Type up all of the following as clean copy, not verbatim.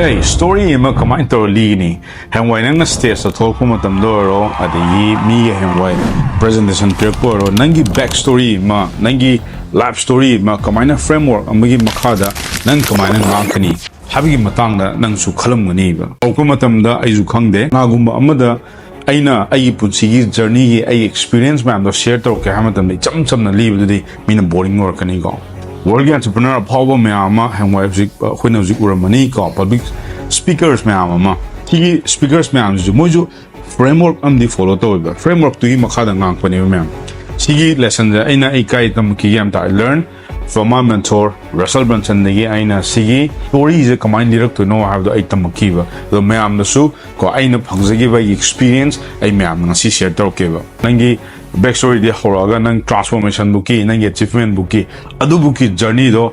Hey, story ima kamay to lini. Hangway nang na stage sa talk mo tamdoro at yi mi hangway presentation preparo nangi backstory ma nangi life story ma kamay na framework amagi makada nang kamay nang ngakani. Habigi matang da nang su khalam ngani ba. Talk mo tamda ay su khangde nagumba amada aina ay punsigi journey ay experience ma amdo share to ka hamatam ni cham na live di mina boring work kani go. World entrepreneur power mayama hangway music khuna music uramani ko public speakers mayama tigi speakers mayam ju moju framework am di follow to ba framework tu hi makha da ngang pani mayam sigi lesson da aina ikai tam ki yam ta learn from my mentor Russell Brunson negi aina sigi story is a command direct to know how the item ki ba the mayam na su ko aina phangjagi ba experience ai mayam na si share to ke ba nangi backstory dia horaga nang transformation buki nang achievement buki adu buki journey do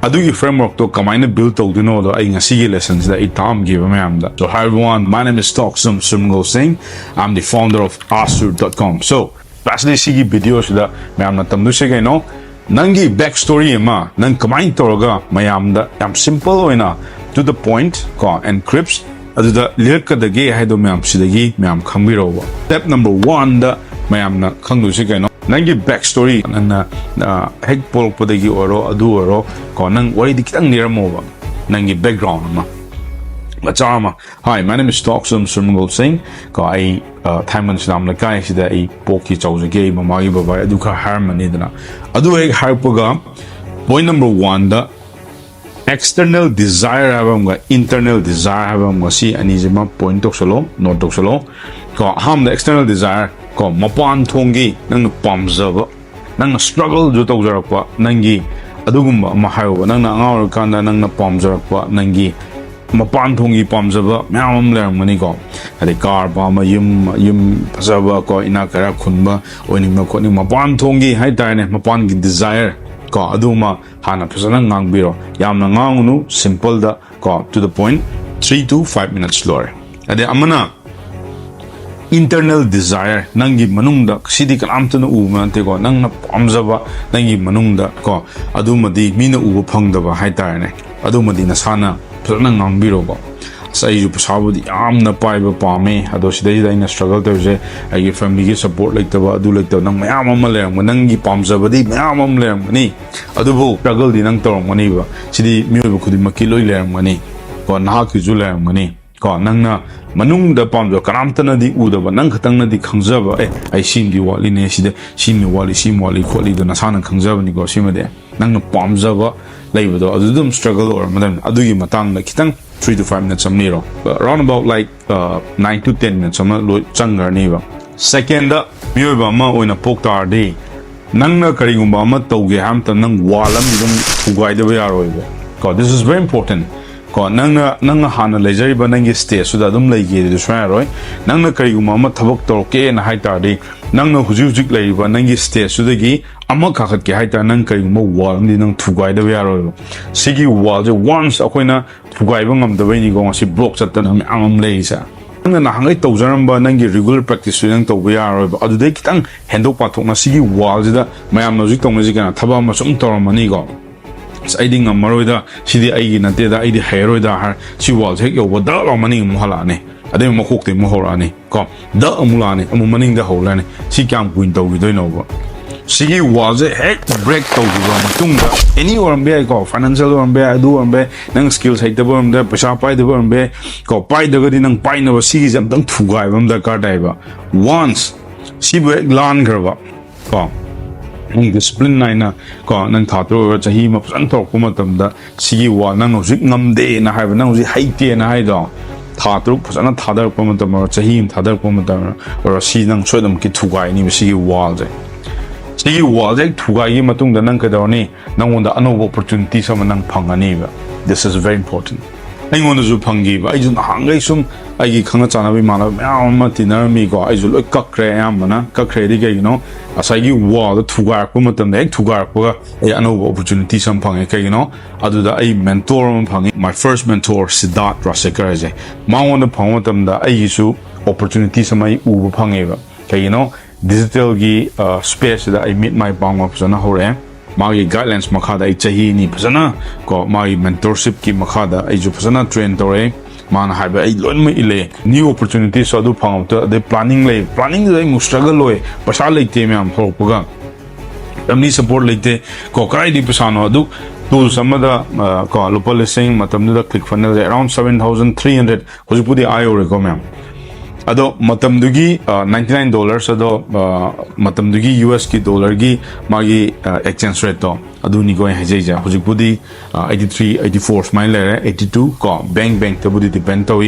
adu framework to kamaina build to do no do ai ngasi lessons that itam give am da. So hi everyone, my name is Thokchom Surmangol Singh. I'm the founder of Good.com. So lastly sigi videos da mayam na tamdu se no nangi backstory ma nang kamain toraga mayam da am simple oina to the point ko encrypts adu da lirka da ge haido mayam sidagi mayam khambiro ba. Step number 1 da mayam na khangdu se no nangi backstory nang hek pol podagi oro adu oro ko nang wari di kitang niramo ba nangi background ma machama. Hi, my name is Thokchom Surmangol Singh ko ai Thaiman sinam la kai sida ai poki chawje ge mamagi baba adu ka harmony dana adu ek harpaga point number 1 da external desire habam internal desire habam si anijema point tok solo note tok solo ko ham the external desire ko mapan thongi nang pamjaba nang struggle jo tok jarakpa nangi adugumba ma hayo nang na ngawr kanda nang na pamjarakpa nangi mapan thongi pamjaba myam lermani ko ade car ba ma yum phajaba ko ina kara khunba oning ma khoni mapan thongi hai taine mapan gi desire ko aduma hana phasana ngangbiro yamna ngangunu simple da ko to the point 3 to 5 minutes slower ade amana internal desire nangi manungda sidi kalamtana umante ko nangna pamjaba nangi manungda ko adumadi mina uba phangdaba haitarne adumadi nasana phasana ngangbiro ko sai ju pasabudi amna paiba pame ado sidai daina struggle tawje ai family gi support laitaba adu laitaba nang mayam am lerang nangi pamjabadi mayam am lerang ni adubu struggle di nang torong mani ba sidi miyoba khudi makki loi lerang mani ko na ki ju lerang mani ko nangna manung da pamjo karamtana di udaba nang khatang na di khangjaba ai sim di wali ne sida sim wali kholi da nasana khangjaba ni ko simade nang pamjaba laibado adudum struggle or madan adugi matang na kitang 3 to 5 minutes amniro around about like 9 to 10 minutes am lo changar ni ba second miyoba ma oina poktar de nangna karigumba ma tawge ham ta nang walam dum ugai da yaroi ba ko this is very important ko nangna hana lejari ba nangi stage su da dum leige de swa roi nangna karigumba ma thabak tor ke na haita de nangna hujik lai ba nangi stage su da gi ama khakhat ke haita nang karigumba wal ni nang thugai da yaroi sigi wal je once akoina thugai ba ngam da bai ni go si block chat na am leisa nangna hangai tawjaram ba nangi regular practice su nang to ba yaroi ba adu de kitang hendok pa thokna sigi wal je da mayam no jik tong ji kana thaba ma sum tor mani go siding amaroida sidi aigi nate da aidi heroida har si wal hek yo wada lo mani muhala ne ade mo khokte mo horani ko da amula ne amu maning da holane si kyam kuin to gi doino ba sigi wal je hek break to gi ba matung da any or be ko financial or be adu or be nang skills hek da ba da pasa pai da ba be ko pai da ga di nang pai na ba sigi jam dang thugai bam da ka dai ba once si be lan gar ba ko discipline naina ko nang thatro chahi ma phan thok kuma tamda sigi wa nang hojik ngamde na haiba nang hojik haite na haido thatro phasana thadar kuma tamma chahi thadar kuma tamma or si nang sodam ki thugai ni sigi wal je thugai gi matung da nang ka dawni nang onda anova opportunity sama nang phangani ba this is very important ai ngon ju phangi ba ai ju hangai sum ai gi khanga chana bi mala ma tinar mi ko ai ju loi kakre am na kakre di ge asai gi wall thugar ko matam da thugar ko ai anova opportunity sam phangi ke adu da ai mentor ma phangi my first mentor Siddharth Rasekar je ma won da phang matam da ai su opportunity samai u phangi ba ke digital gi space da I meet my bang ma phana hore magi guidelines makhada ai chahi ni phasana ko magi mentorship ki makhada ai ju phasana train tore man haiba ai lon ma ile new opportunities so du phang to the planning ai mu struggle loy pasal leite me am hopaga family support leite ko kai di pasano du tools samada ko local listing matam da click funnel around 7300 hojipudi ayo recommend ado matam dugi $99 ado matam dugi US ki dollar gi magi exchange rate to adu ni go hajeja hojipudi 83 84 smile lere 82 ko bank to budi depend to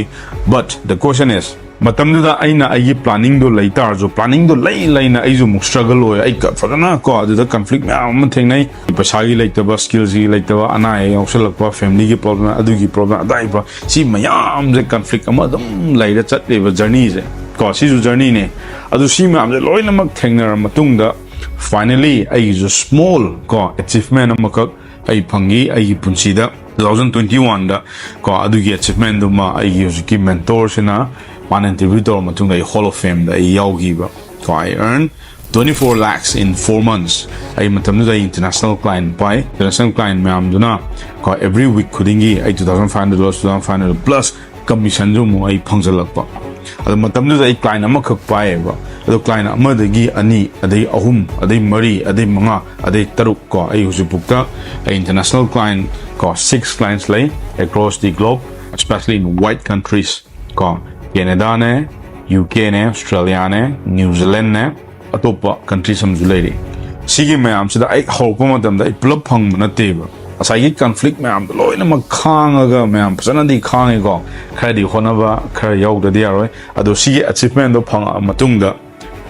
but the question is matam da aina ai planning do later jo planning do lai na ai jo mu struggle hoy ai ka fadana ko adu da conflict ma am thing nai pasagi laita ba skills gi laita ba ana ai osal ko family gi problem adu gi problem dai ba si mayam je conflict ama dum lai da chat le ba journey je ko si ju journey ne adu si ma am je loi na mak thengna matung da finally ai jo small ko achievement am ka ai phangi ai punsi da 2021 da ko adu gi achievement do ma ai gi mentor sina one interview to matung ai hall of fame da yaugi ba so I earned 24 lakhs in 4 months ai matam da international client by international client mam duna ko every week kudingi ai $2500 $2500 plus commission jo mo ai phangjalak pa adu matam da ai client ama khak pai ba adu client ama da gi ani adai ahum adai mari adai manga adai taruk ko ai husupukta ai international client ko 6 clients lay across the globe especially in white countries ko Canada ne, UK ne, Australia ne, New Zealand ne, atopa country samju leiri. Sigi mayam sida ai hawpa matam da ai pulap phang na teba. Asai conflict mayam da loina ma khangaga mayam pasana di khangi ko khara di honaba khara yaw da dia roi. Ado sigi achievement do phang matung da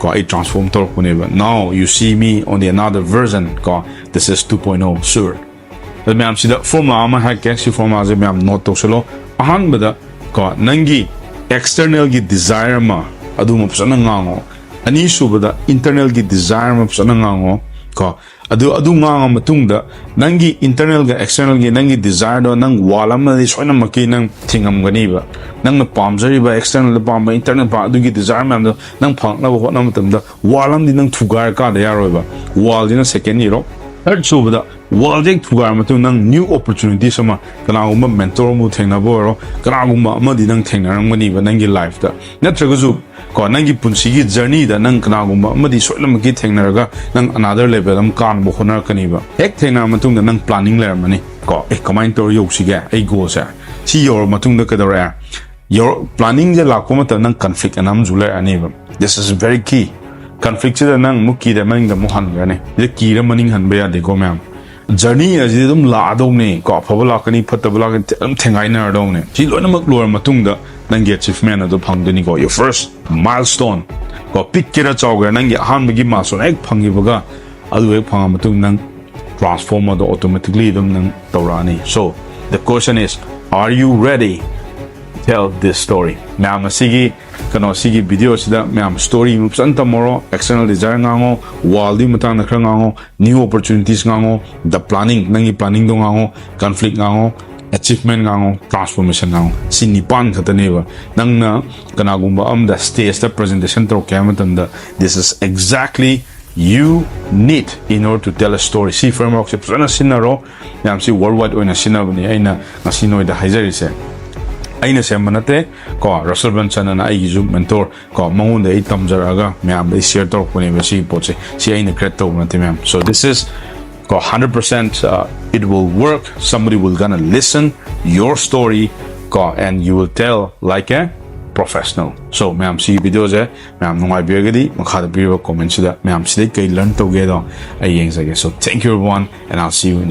ko ai transform tor kuneba. Now you see me on the another version ko this is 2.0 Sur. Da mayam sida formula ama ha si formula je mayam note to selo ahan bada ko nangi external gi desire ma adu ma psana ngango ani subada internal gi desire ma psana ngango ko adu ngango matungda nangi internal ga external gi nangi desire do nang walam na soina maki nang thingam gani ba nang na pamjari ba external da pam ba internal ba adu gi desire ma do nang phang na ho na matam da walam di nang thugar ka da yaroi ba wal dina second year third subada wal jek thugar matung nang new opportunity sama kana gumba mentor mu thengna boro kana gumba amadi nang thengna rangmani ba nangi life da natraga ju ko nangi punsi gi journey da nang kana gumba amadi soilam gi thengna raga nang another level am kan bo khona kani ba ek thengna matung da nang planning ler mani ko e comment tor yok siga ai go sa si yor matung da kadara your planning je la ko mata nang conflict anam jula ani ba this is very key conflict da nang muki da maning da mohan ga ne de ki ra maning han ba ya de ko ma'am journey as dum la do ne ko phabala kani phatabala kan thengai na do ne ji loina mak lor matung da nang ge achievement ado phang deni ko your first milestone ko pick kira chawga nang ge han gi milestone ek phangi baga adu ek phang matung nang transform ado automatically dum nang tawrani so the question is are you ready to tell this story ma'am sigi kano sigi video sida ma'am story mu santa moro external desire ngango waldi matang na krangango new opportunities ngango the planning nangi planning do ngango conflict ngango achievement ngango transformation ngango sinipan khataneba nangna kana gumba am the stage the presentation to kamatam da this is exactly you need in order to tell a story see framework se sana sinaro ma'am si worldwide oina sinabani aina ngasino da haizari se aina semanate ko Russell Brunson na ai ju mentor ko mangun de tamjaraga ma'am de share tor ko ne basi poche si aina create to mate ma'am so this is ko 100% it will work somebody will gonna listen your story ko and you will tell like a professional so ma'am si video je ma'am nungai biagadi makhada biwa comment sida ma'am sidai kai learn to get on ai yeng sage so thank you everyone and I'll see you in the